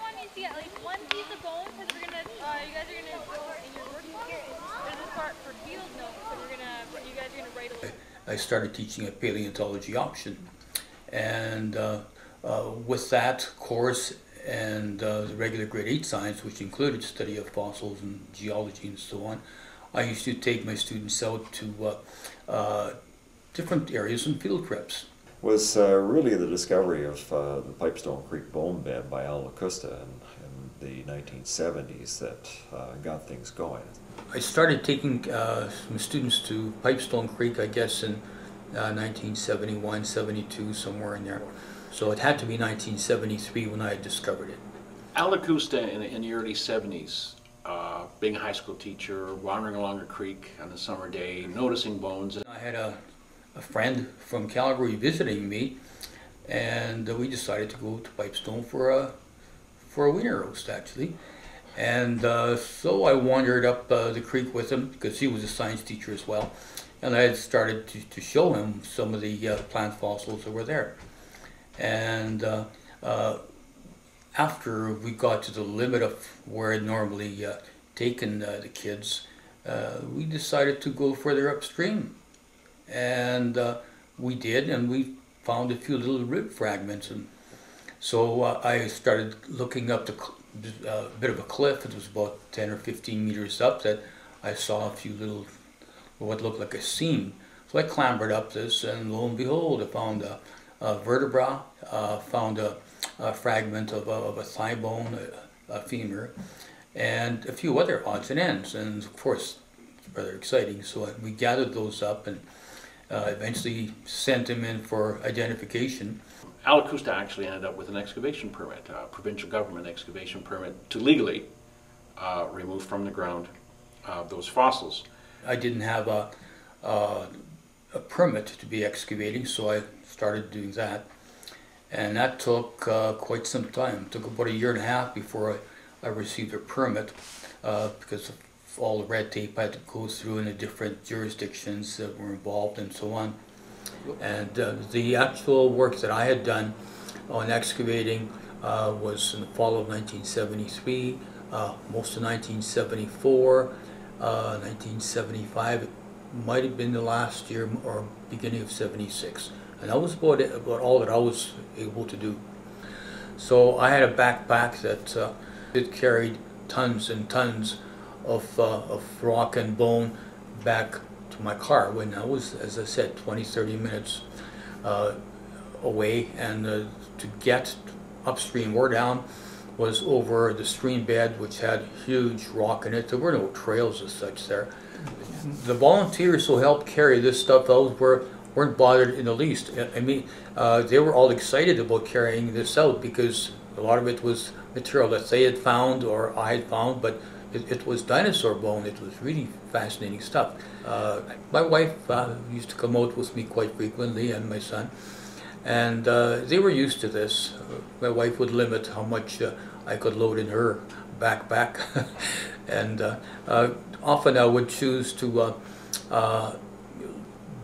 want me to get like one piece of bone because we're gonna, you guys are gonna go in your workbook. There's a part for field notes, so you guys are gonna write a little. I started teaching a paleontology option, and with that course and the regular grade 8 science, which included study of fossils and geology and so on, I used to take my students out to different areas and field trips. Was really the discovery of the Pipestone Creek bonebed by Al Lacusta in the 1970s that got things going. I started taking some students to Pipestone Creek, I guess, in 1971, 72, somewhere in there. So it had to be 1973 when I had discovered it. Al Lacusta in the early 70s, being a high school teacher, wandering along a creek on a summer day, noticing bones. I had a friend from Calgary visiting me, and we decided to go to Pipestone for a winter roast, actually. And so I wandered up the creek with him because he was a science teacher as well, and I had started to show him some of the plant fossils that were there. And after we got to the limit of where I'd normally taken the kids, we decided to go further upstream. And we did, and we found a few little rib fragments. And so I started looking up a bit of a cliff. It was about 10 or 15 meters up that I saw a few little, what looked like a seam. So I clambered up this, and lo and behold, I found a vertebra, found a fragment of a thigh bone, a femur, and a few other odds and ends. And of course, it's rather exciting. So we gathered those up and eventually sent them in for identification. Al Lacusta actually ended up with an excavation permit, a provincial government excavation permit, to legally remove from the ground those fossils. I didn't have a permit to be excavating, so I started doing that. And that took quite some time. It took about 1.5 years before I received a permit because of all the red tape I had to go through in the different jurisdictions that were involved and so on. And the actual work that I had done on excavating was in the fall of 1973, most of 1974, 1975. It might have been the last year or beginning of 76. And that was about all that I was able to do. So I had a backpack that it carried tons and tons of rock and bone back to my car when I was, as I said, 20-30 minutes away, and to get upstream or down was over the stream bed, which had huge rock in it. There were no trails as such there. The volunteers who helped carry this stuff out weren't bothered in the least. I mean, they were all excited about carrying this out because a lot of it was material that they had found or I had found, but it was dinosaur bone. It was really fascinating stuff. My wife used to come out with me quite frequently, and my son, and they were used to this. My wife would limit how much I could load in her backpack, and often I would choose to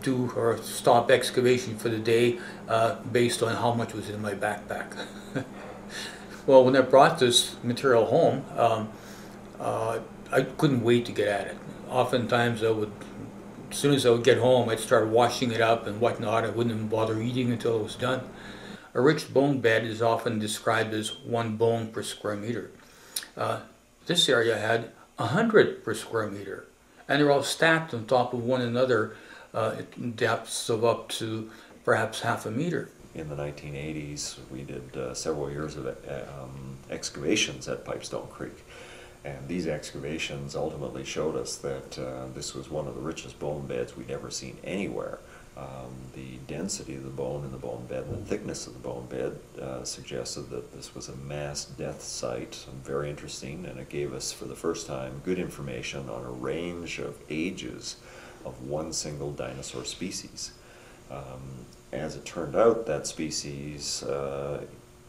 do or stop excavation for the day based on how much was in my backpack. Well, when I brought this material home, I couldn't wait to get at it. Oftentimes as soon as I would get home, I'd start washing it up and whatnot. I wouldn't even bother eating until it was done. A rich bone bed is often described as 1 bone per square meter. This area had 100 per square meter, and they're all stacked on top of one another in depths of up to perhaps half a meter. In the 1980s, we did several years of excavations at Pipestone Creek. And these excavations ultimately showed us that this was one of the richest bone beds we'd ever seen anywhere. The density of the bone in the bone bed and the thickness of the bone bed suggested that this was a mass death site. Very interesting, and it gave us for the first time good information on a range of ages of one single dinosaur species. As it turned out, that species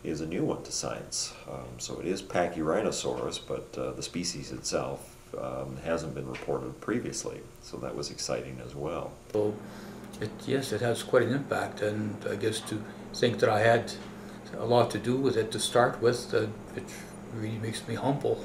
is a new one to science. So it is Pachyrhinosaurus, but the species itself hasn't been reported previously, so that was exciting as well. So yes, it has quite an impact, and I guess to think that I had a lot to do with it to start with, it really makes me humble.